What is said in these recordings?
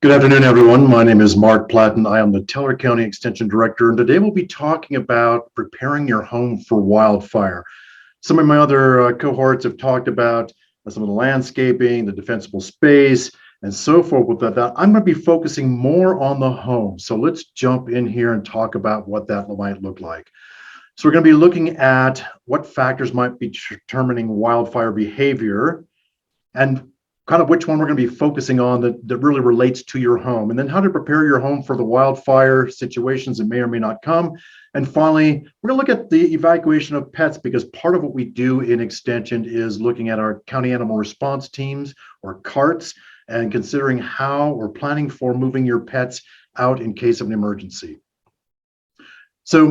Good afternoon, everyone. My name is Mark Platten. I am the Teller County Extension Director, and today we'll be talking about preparing your home for wildfire. Some of my other cohorts have talked about some of the landscaping, the defensible space, and so forth with that. I'm going to be focusing more on the home. So let's jump in here and talk about what that might look like. So we're going to be looking at what factors might be determining wildfire behavior and kind of which one we're going to be focusing on that really relates to your home, and then how to prepare your home for the wildfire situations that may or may not come. And finally, we're going to look at the evacuation of pets, because part of what we do in Extension is looking at our county animal response teams, or CARTs, and considering how or planning for moving your pets out in case of an emergency. So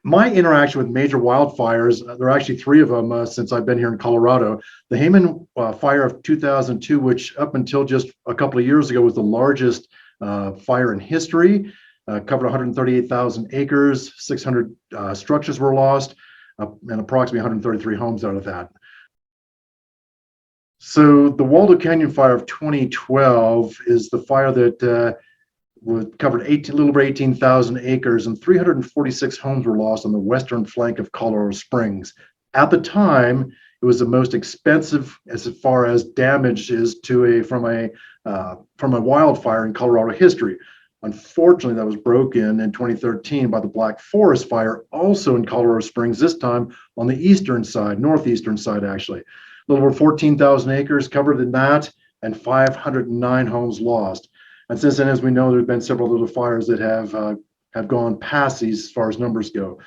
my interaction with major wildfires, there are actually three of them since I've been here in Colorado. The Hayman fire of 2002, which up until just a couple of years ago was the largest fire in history, covered 138,000 acres, 600 structures were lost, and approximately 133 homes out of that. So the Waldo Canyon fire of 2012 is the fire that covered a little over 18,000 acres, and 346 homes were lost on the western flank of Colorado Springs. At the time, it was the most expensive as far as damages from a wildfire in Colorado history. Unfortunately, that was broken in 2013 by the Black Forest fire, also in Colorado Springs, this time on the eastern side, northeastern side actually. A little over 14,000 acres covered in that, and 509 homes lost. And since then, as we know, there's been several little fires that have gone past these as far as numbers go.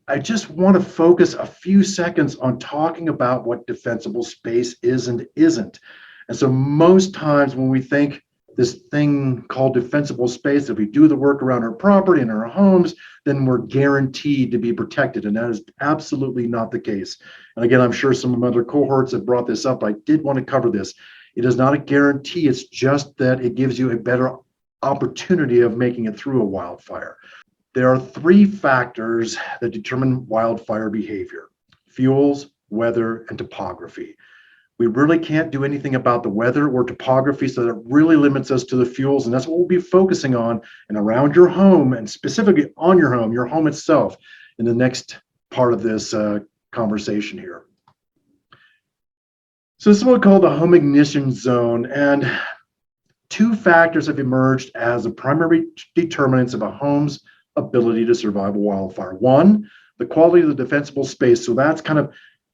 I just want to focus a few seconds on talking about what defensible space is and isn't. And so most times when we think this thing called defensible space, if we do the work around our property and our homes, then we're guaranteed to be protected. And that is absolutely not the case. And again, I'm sure some of my other cohorts have brought this up. I did want to cover this. It is not a guarantee. It's just that it gives you a better opportunity of making it through a wildfire. There are three factors that determine wildfire behavior: fuels, weather, and topography. We really can't do anything about the weather or topography, so that really limits us to the fuels, and that's what we'll be focusing on and around your home, and specifically on your home itself, in the next part of this conversation here. So this is what we call the home ignition zone, and two factors have emerged as the primary determinants of a home's ability to survive a wildfire. One, the quality of the defensible space. So that's kind of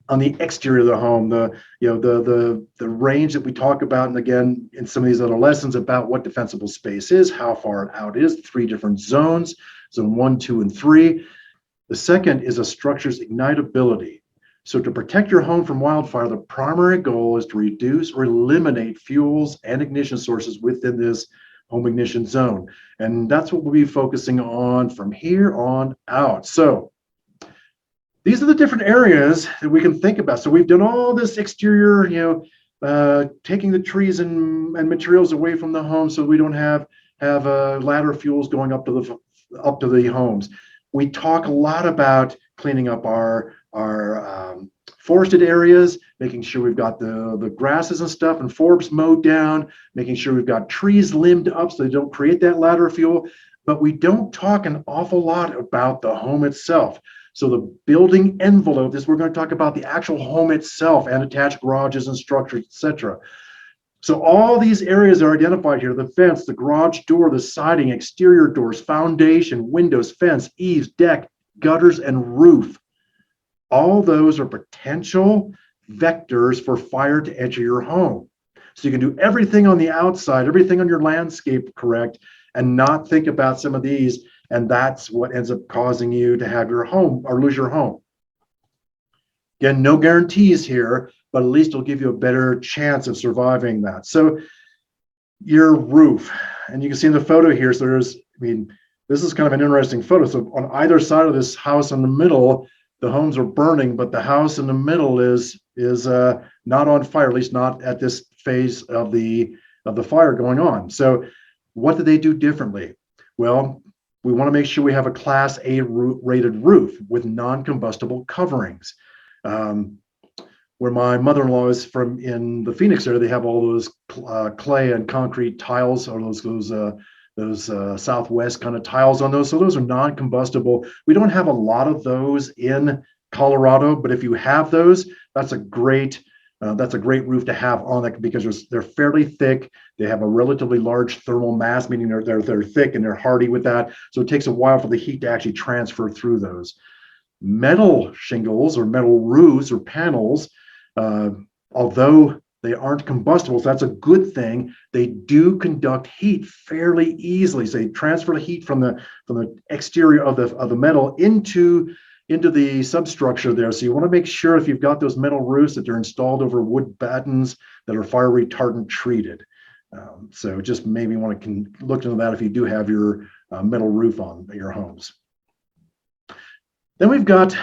on the exterior of the home, the range that we talk about, and again, in some of these other lessons about what defensible space is, how far out it is, three different zones, zone 1, 2, and 3. The second is a structure's ignitability. So to protect your home from wildfire, the primary goal is to reduce or eliminate fuels and ignition sources within this home ignition zone. And that's what we'll be focusing on from here on out. So these are the different areas that we can think about. So we've done all this exterior, taking the trees and materials away from the home so we don't have ladder fuels going up to the homes. We talk a lot about cleaning up our forested areas, making sure we've got the grasses and stuff and forbs mowed down, making sure we've got trees limbed up so they don't create that ladder fuel. But we don't talk an awful lot about the home itself. So the building envelope, we're going to talk about the actual home itself and attached garages and structures, etc. So all these areas are identified here: the fence, the garage door, the siding, exterior doors, foundation, windows, fence, eaves, deck, gutters, and roof. All those are potential vectors for fire to enter your home. So you can do everything on the outside, everything on your landscape correct, and not think about some of these, and that's what ends up causing you to have your home or lose your home. Again, no guarantees here, but at least it'll give you a better chance of surviving that. So your roof, and you can see in the photo here, so this is kind of an interesting photo. So on either side of this house in the middle, the homes are burning, but the house in the middle is not on fire, at least not at this phase of the fire going on. So what did they do differently? Well, we want to make sure we have a Class A rated roof with non-combustible coverings. where my mother-in-law is from in the Phoenix area, they have all those clay and concrete tiles, or those Southwest kind of tiles on those. So those are non-combustible. We don't have a lot of those in Colorado, but if you have those, that's a great roof to have on it, because they're fairly thick. They have a relatively large thermal mass, meaning they're thick and they're hardy with that. So it takes a while for the heat to actually transfer through those. Metal shingles or metal roofs or panels, although they aren't combustible, so that's a good thing. They do conduct heat fairly easily. So they transfer the heat from the exterior of the metal into the substructure there. So you want to make sure, if you've got those metal roofs, that they're installed over wood battens that are fire retardant treated. So just maybe want to look into that if you do have your metal roof on your homes. Then we've got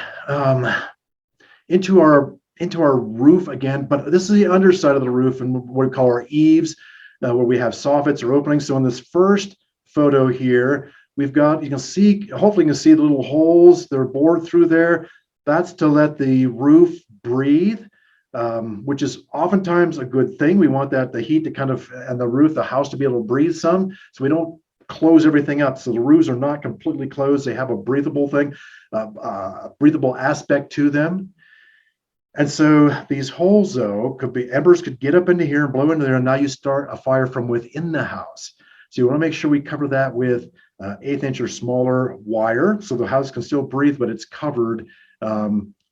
into our roof again, but this is the underside of the roof, and what we call our eaves, where we have soffits or openings. So in this first photo here, we've got, you can see, hopefully you can see the little holes that are bored through there. That's to let the roof breathe, which is oftentimes a good thing. We want the heat to kind of, and the roof, the house, to be able to breathe some, so we don't close everything up. So the roofs are not completely closed. They have a breathable thing, breathable aspect to them. And so these holes, though, embers could get up into here and blow into there, and now you start a fire from within the house. So you want to make sure we cover that with 1/8 inch or smaller wire, so the house can still breathe, but it's covered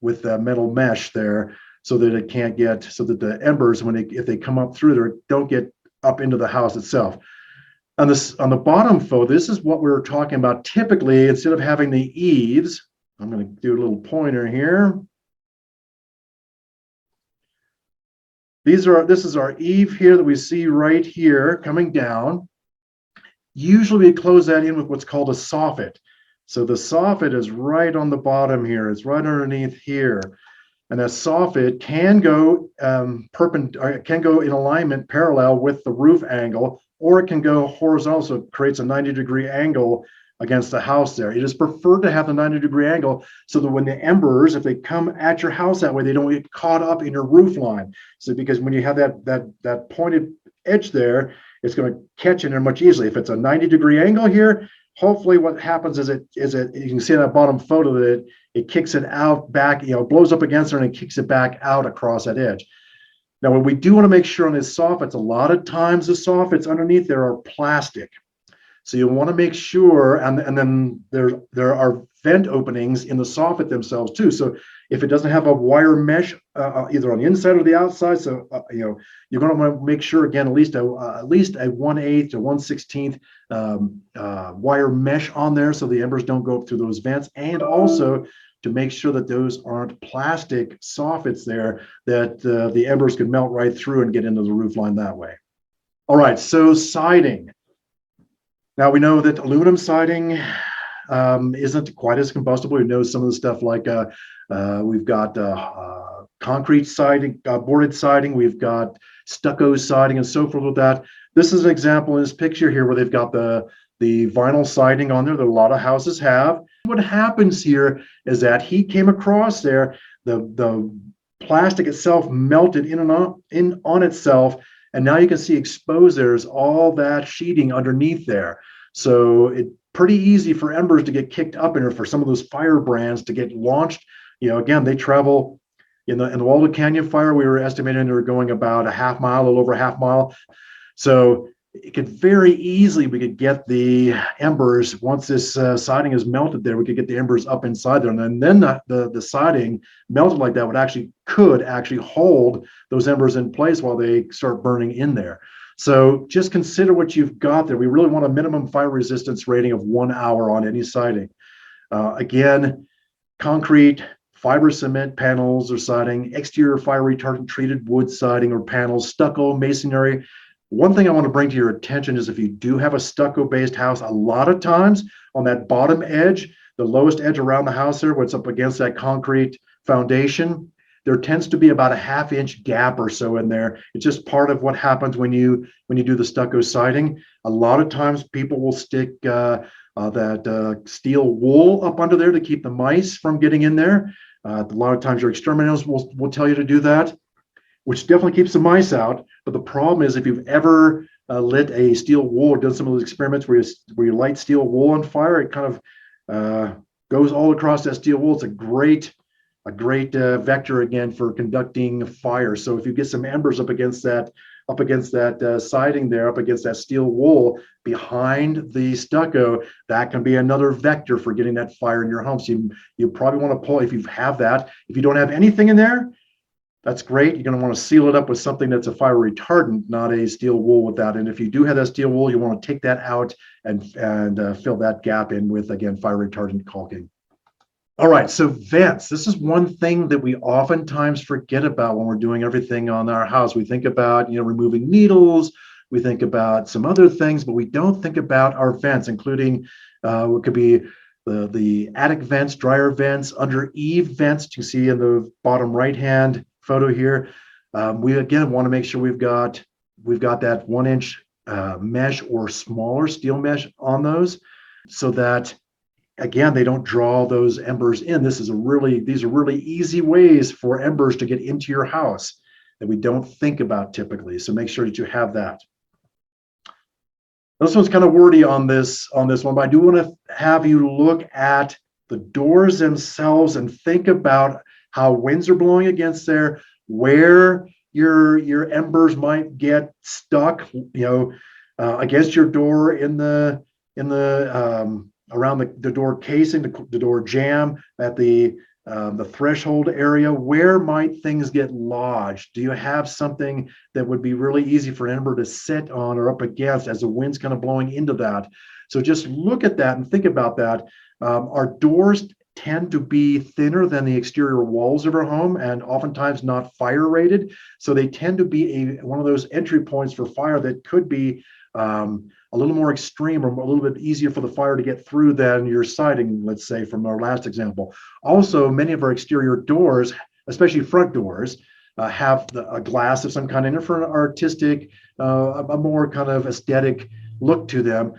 with metal mesh there, so that it can't get, so that the embers, if they come up through there, don't get up into the house itself. On the bottom photo, this is what we were talking about. Typically, instead of having the eaves, I'm going to do a little pointer here. This is our eave here that we see right here coming down. Usually we close that in with what's called a soffit. So the soffit is right on the bottom here. It's right underneath here. And that soffit can go can go in alignment parallel with the roof angle, or it can go horizontal, so it creates a 90-degree angle against the house there. It is preferred to have the 90-degree angle, so that when the embers, if they come at your house that way, they don't get caught up in your roof line. So because when you have that pointed edge there, it's going to catch in there much easily. If it's a 90-degree angle here, hopefully what happens is you can see in that bottom photo that it kicks it out back, blows up against it and it kicks it back out across that edge. Now, what we do want to make sure on these soffits, a lot of times the soffits underneath there are plastic. So you want to make sure, and then there are vent openings in the soffit themselves too. So if it doesn't have a wire mesh either on the inside or the outside, so you're going to want to make sure, again, at least a 1/8 to 1/16 wire mesh on there, so the embers don't go up through those vents, and also to make sure that those aren't plastic soffits there, that the embers could melt right through and get into the roof line that way. All right, so siding. Now we know that aluminum siding isn't quite as combustible. We know some of the stuff like we've got concrete siding, boarded siding, we've got stucco siding and so forth with that. This is an example in this picture here where they've got the vinyl siding on there that a lot of houses have. What happens here is that heat came across there, the plastic itself melted in on itself, and now you can see exposed there's all that sheeting underneath there. So it's pretty easy for embers to get kicked up in, or for some of those fire brands to get launched. Again, they travel in the Waldo Canyon fire. We were estimating they were going about a half mile, a little over a half mile. So it could very easily, we could get the embers, once this siding is melted there, we could get the embers up inside there, and then the siding melted like that could actually hold those embers in place while they start burning in there. So just consider what you've got there. We really want a minimum fire resistance rating of 1 hour on any siding. Again, concrete, fiber cement panels or siding, exterior fire retardant treated wood siding or panels, stucco, masonry. One thing I want to bring to your attention is if you do have a stucco-based house, a lot of times on that bottom edge, the lowest edge around the house there, what's up against that concrete foundation, there tends to be about a 1/2 inch gap or so in there. It's just part of what happens when you do the stucco siding. A lot of times people will stick that steel wool up under there to keep the mice from getting in there. A lot of times your exterminators will tell you to do that. which definitely keeps the mice out. But the problem is, if you've ever lit a steel wool, done some of those experiments where you light steel wool on fire, it kind of goes all across that steel wool. It's a great vector again for conducting fire. So if you get some embers up against that siding there, up against that steel wool behind the stucco, that can be another vector for getting that fire in your home. So you probably want to pull, if you have that. If you don't have anything in there, that's great. You're going to want to seal it up with something that's a fire retardant, not a steel wool with that. And if you do have that steel wool, you want to take that out and fill that gap in with, again, fire retardant caulking. All right, so vents. This is one thing that we oftentimes forget about when we're doing everything on our house. We think about, removing needles. We think about some other things, but we don't think about our vents, including what could be the attic vents, dryer vents, under eave vents. You see in the bottom right-hand photo here. We again want to make sure we've got that 1-inch mesh or smaller steel mesh on those, so that again they don't draw those embers in. These are really easy ways for embers to get into your house that we don't think about typically. So make sure that you have that. This one's kind of wordy on this one, but I do want to have you look at the doors themselves and think about how winds are blowing against there, where your embers might get stuck, against your door in the around the door casing, the door jamb, at the threshold area. Where might things get lodged? Do you have something that would be really easy for an ember to sit on or up against as the wind's kind of blowing into that? So just look at that and think about that. Our doors tend to be thinner than the exterior walls of our home, and oftentimes not fire rated. So they tend to be one of those entry points for fire that could be a little more extreme, or a little bit easier for the fire to get through than your siding, let's say, from our last example. Also, many of our exterior doors, especially front doors, have a glass of some kind in it for an artistic, a more kind of aesthetic look to them.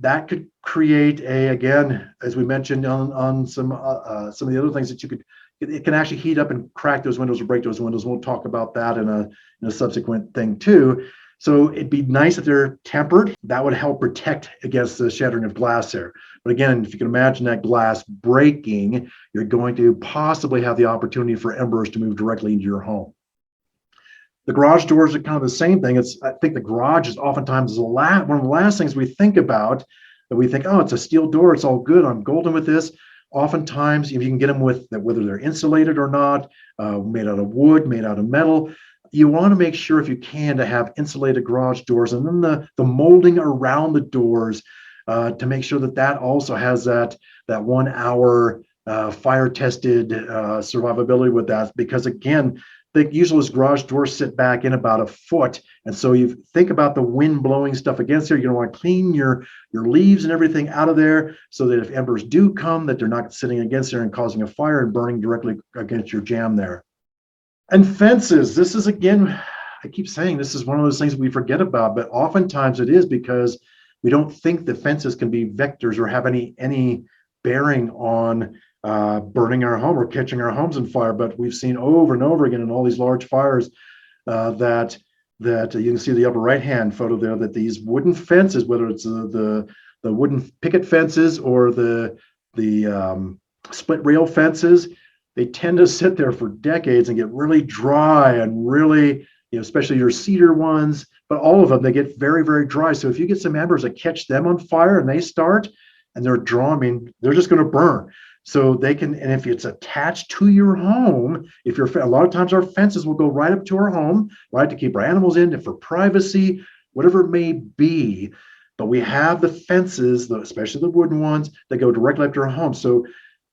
That could create again, as we mentioned on some of the other things that it can actually heat up and crack those windows or break those windows. We'll talk about that in a subsequent thing too. So it'd be nice if they're tempered. That would help protect against the shattering of glass there. But again, if you can imagine that glass breaking, you're going to possibly have the opportunity for embers to move directly into your home. The garage doors are kind of the same thing. I think the garage is oftentimes one of the last things we think about, that we think, oh, it's a steel door, it's all good, I'm golden with this. Oftentimes, if you can get them whether they're insulated or not, made out of wood, made out of metal, you want to make sure, if you can, to have insulated garage doors, and then the molding around the doors to make sure that also has that 1 hour fire tested survivability with that. Because again, usually those garage doors sit back in about 1 foot, and so you think about the wind blowing stuff against there. You're going to want to clean your leaves and everything out of there, so that if embers do come, that they're not sitting against there and causing a fire and burning directly against your jamb there. And fences. This is, again, I keep saying this is one of those things we forget about, but oftentimes it is because we don't think that fences can be vectors or have any bearing on burning our home or catching our homes on fire. But we've seen over and over again in all these large fires that you can see the upper right-hand photo there, that these wooden fences, whether it's the wooden picket fences or the split rail fences, they tend to sit there for decades and get really dry and really, especially your cedar ones, but all of them, they get very, very dry. So if you get some embers that catch them on fire and they start and they're dry, they're just going to burn. So they can, and if it's attached to your home, a lot of times our fences will go right up to our home, right, to keep our animals in, for privacy, whatever it may be. But we have the fences, especially the wooden ones, that go directly up to our home. So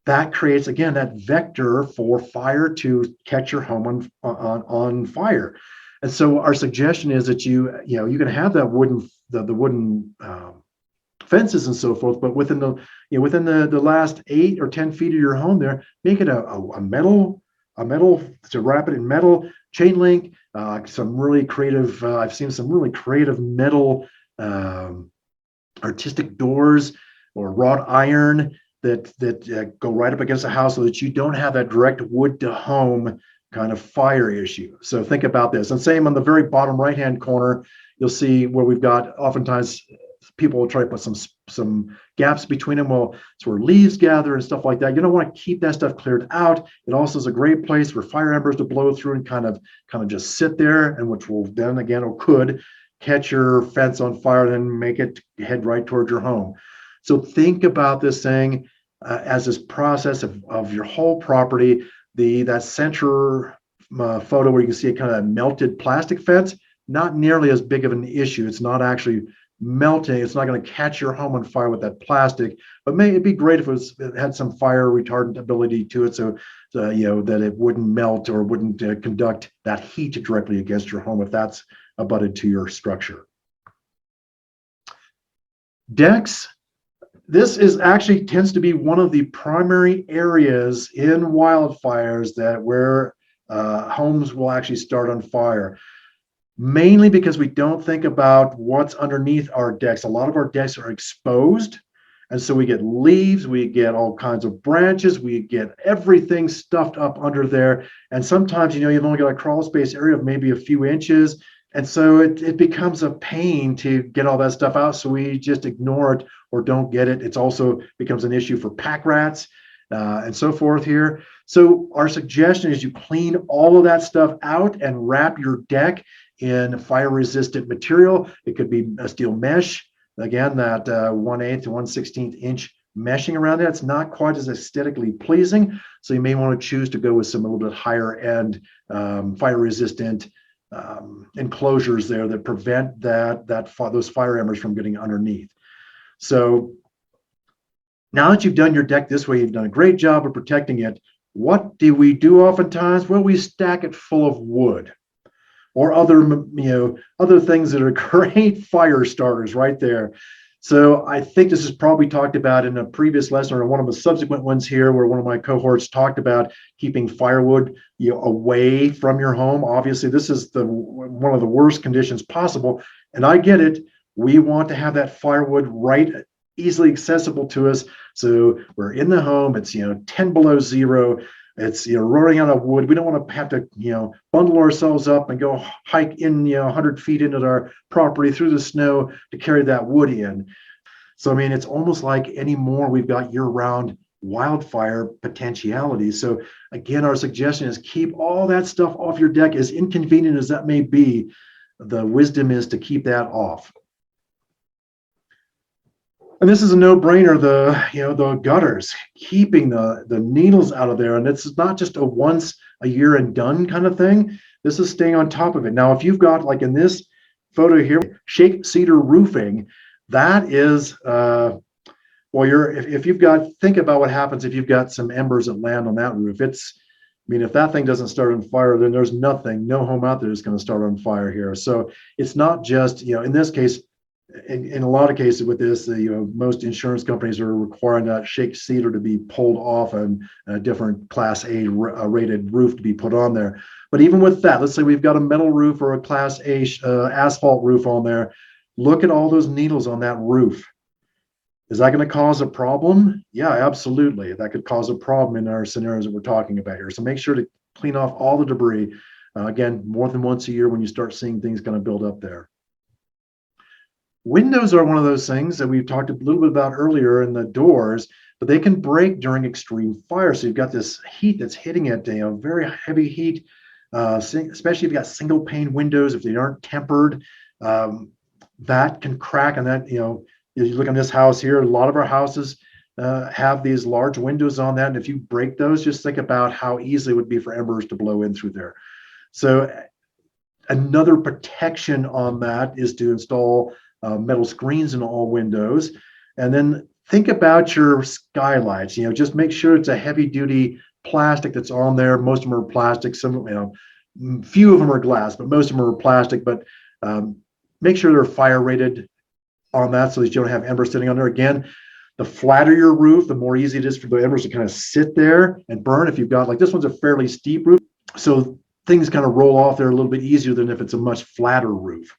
that creates, again, that vector for fire to catch your home on fire. And so our suggestion is that you can have that wooden fences and so forth, but within the last 8 or 10 feet of your home there, make it a metal to wrap it in metal, chain link, some really creative. I've seen some really creative metal artistic doors or wrought iron that go right up against the house, so that you don't have that direct wood to home kind of fire issue. So think about this. And same on the very bottom right-hand corner, you'll see where we've got oftentimes people will try to put some gaps between them. Well, it's where leaves gather and stuff like that. You don't want to keep that stuff cleared out. It also is a great place for fire embers to blow through and kind of just sit there, and which will then again, or could catch your fence on fire, then make it head right towards your home. So think about this thing as this process of your whole property. That center photo where you can see a kind of melted plastic fence, not nearly as big of an issue. It's not actually melting. It's not going to catch your home on fire with that plastic, but it'd be great if it had some fire retardant ability to it, so that it wouldn't melt or wouldn't conduct that heat directly against your home if that's abutted to your structure. Decks. This is actually tends to be one of the primary areas in wildfires where homes will actually start on fire. Mainly because we don't think about what's underneath our decks. A lot of our decks are exposed, and so we get leaves, we get all kinds of branches, we get everything stuffed up under there. And sometimes, you've only got a crawl space area of maybe a few inches, and so it becomes a pain to get all that stuff out. So we just ignore it or don't get it. It's also becomes an issue for pack rats and so forth here. So our suggestion is you clean all of that stuff out and wrap your deck in fire-resistant material. It could be a steel mesh. Again, that 1/8 to 1/16 inch meshing around that. It's not quite as aesthetically pleasing, so you may want to choose to go with some a little bit higher end fire-resistant enclosures there that prevent those fire embers from getting underneath. So now that you've done your deck this way, you've done a great job of protecting it. What do we do oftentimes? Well, we stack it full of wood or other things that are great fire starters right there. So I think this is probably talked about in a previous lesson or one of the subsequent ones here, where one of my cohorts talked about keeping firewood away from your home. Obviously, this is one of the worst conditions possible, and I get it. We want to have that firewood right easily accessible to us. So we're in the home. It's 10 below zero. It's running out of wood. We don't want to have to bundle ourselves up and go hike in 100 feet into our property through the snow to carry that wood in. So I mean, it's almost like anymore we've got year-round wildfire potentiality. So again, our suggestion is keep all that stuff off your deck. As inconvenient as that may be, the wisdom is to keep that off. And this is a no-brainer, the gutters, keeping the needles out of there. And it's not just a once a year and done kind of thing. This is staying on top of it. Now, if you've got, like in this photo here, shake cedar roofing, that is, if you've got, think about what happens if you've got some embers that land on that roof. If that thing doesn't start on fire, then there's no home out there is going to start on fire here. So it's not just, in this case, in a lot of cases with this, most insurance companies are requiring that shake cedar to be pulled off and a different Class A rated roof to be put on there. But even with that, let's say we've got a metal roof or a Class A asphalt roof on there. Look at all those needles on that roof. Is that going to cause a problem? Yeah, absolutely. That could cause a problem in our scenarios that we're talking about here. So make sure to clean off all the debris. Again, more than once a year when you start seeing things kind of build up there. Windows are one of those things that we've talked a little bit about earlier in the doors, but they can break during extreme fire. So you've got this heat that's hitting it, very heavy heat, especially if you've got single pane windows, if they aren't tempered, that can crack. And that, you look on this house here, a lot of our houses have these large windows on that. And if you break those, just think about how easy it would be for embers to blow in through there. So another protection on that is to install metal screens in all windows. And then think about your skylights. Just make sure it's a heavy duty plastic that's on there. Most of them are plastic. Some, few of them are glass, but most of them are plastic. But make sure they're fire rated on that so that you don't have embers sitting on there. Again, the flatter your roof, the more easy it is for the embers to kind of sit there and burn. If you've got, like, this one's a fairly steep roof, so things kind of roll off there a little bit easier than if it's a much flatter roof.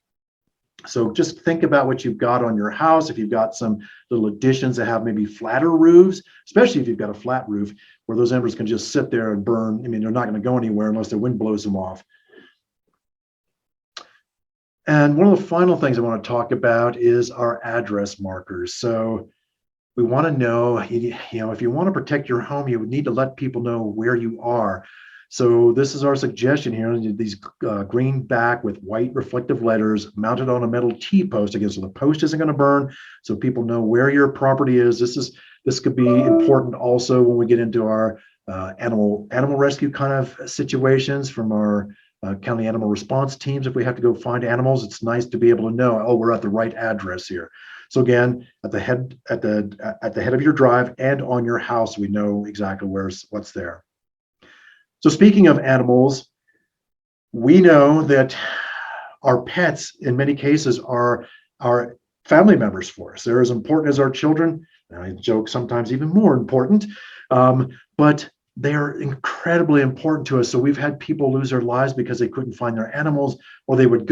So just think about what you've got on your house. If you've got some little additions that have maybe flatter roofs, especially if you've got a flat roof where those embers can just sit there and burn. I mean, they're not going to go anywhere unless the wind blows them off. And one of the final things I want to talk about is our address markers. So we want to know, if you want to protect your home, you would need to let people know where you are. So this is our suggestion here. These green back with white reflective letters mounted on a metal T-post again, so the post isn't going to burn, so people know where your property is. This could be important also when we get into our animal rescue kind of situations from our county animal response teams. If we have to go find animals, it's nice to be able to know, oh, we're at the right address here. So again, at the head of your drive and on your house, we know exactly what's there. So speaking of animals, we know that our pets in many cases are our family members for us. They're as important as our children. And I joke sometimes even more important, but they're incredibly important to us. So we've had people lose their lives because they couldn't find their animals, or they would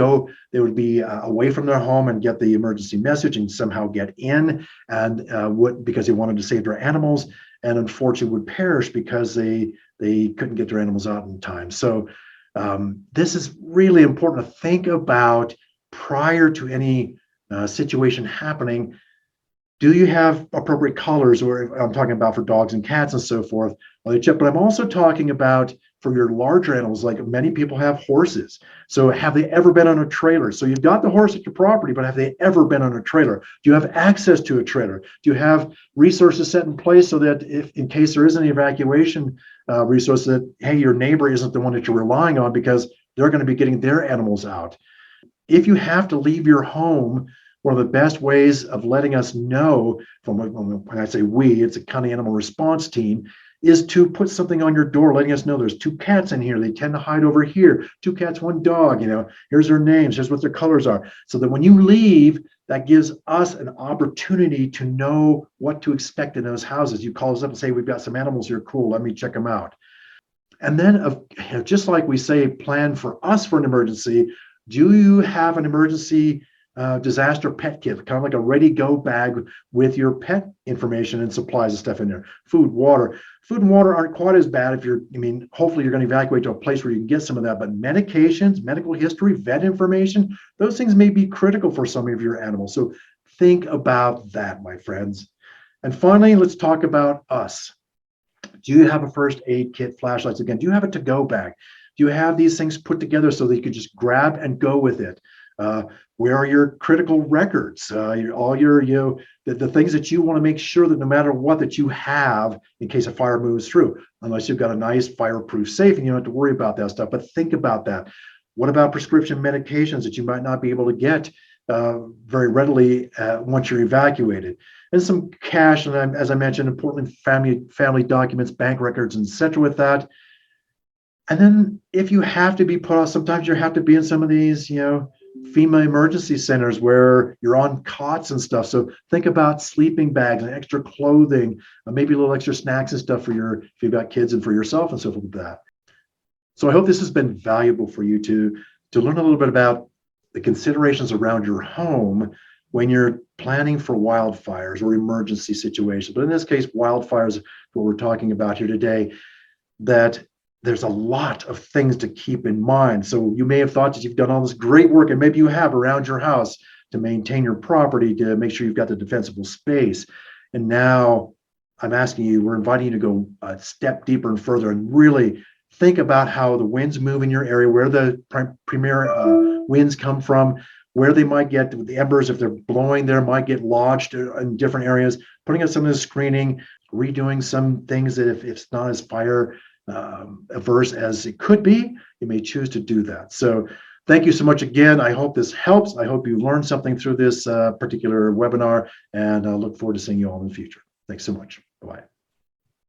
be away from their home and get the emergency message and somehow get in, and because they wanted to save their animals, and unfortunately would perish because they couldn't get their animals out in time. So this is really important to think about prior to any situation happening. Do you have appropriate collars, or I'm talking about for dogs and cats and so forth? But I'm also talking about for your larger animals, like many people have horses. So have they ever been on a trailer? So you've got the horse at your property, but have they ever been on a trailer? Do you have access to a trailer? Do you have resources set in place so that if in case there is any evacuation resource, that, hey, your neighbor isn't the one that you're relying on because they're going to be getting their animals out? If you have to leave your home, one of the best ways of letting us know, when I say we, it's a county animal response team, is to put something on your door letting us know there's 2 cats in here. They tend to hide over here. 2 cats, 1 dog, here's their names, here's what their colors are. So that when you leave, that gives us an opportunity to know what to expect in those houses. You call us up and say, we've got some animals here, cool, let me check them out. And then just like we say, plan for us for an emergency, do you have an emergency disaster pet kit, kind of like a ready-go bag with your pet information and supplies and stuff in there? Food, water. Food and water aren't quite as bad hopefully you're going to evacuate to a place where you can get some of that, but medications, medical history, vet information, those things may be critical for some of your animals. So think about that, my friends. And finally, let's talk about us. Do you have a first aid kit, flashlights? Again, do you have a to-go bag? Do you have these things put together so that you can just grab and go with it? Where are your critical records? The things that you want to make sure that no matter what, that you have in case a fire moves through, unless you've got a nice fireproof safe and you don't have to worry about that stuff. But think about that. What about prescription medications that you might not be able to get very readily once you're evacuated? And some cash, and as I mentioned, importantly, family documents, bank records, etc. with that. And then if you have to be put off, sometimes you have to be in some of these, FEMA emergency centers where you're on cots and stuff. So think about sleeping bags and extra clothing, maybe a little extra snacks and stuff if you've got kids and for yourself and so forth like that. So I hope this has been valuable for you to learn a little bit about the considerations around your home when you're planning for wildfires or emergency situations. But in this case, wildfires, what we're talking about here today, that there's a lot of things to keep in mind. So you may have thought that you've done all this great work, and maybe you have around your house to maintain your property, to make sure you've got the defensible space. And now we're inviting you to go a step deeper and further and really think about how the winds move in your area, where the premier winds come from, where they might get the embers, if they're blowing there, might get lodged in different areas, putting up some of the screening, redoing some things that if it's not as fire averse as it could be, you may choose to do that. So thank you so much again. I hope this helps. I hope you learned something through this particular webinar, and I look forward to seeing you all in the future. Thanks so much. Bye-bye.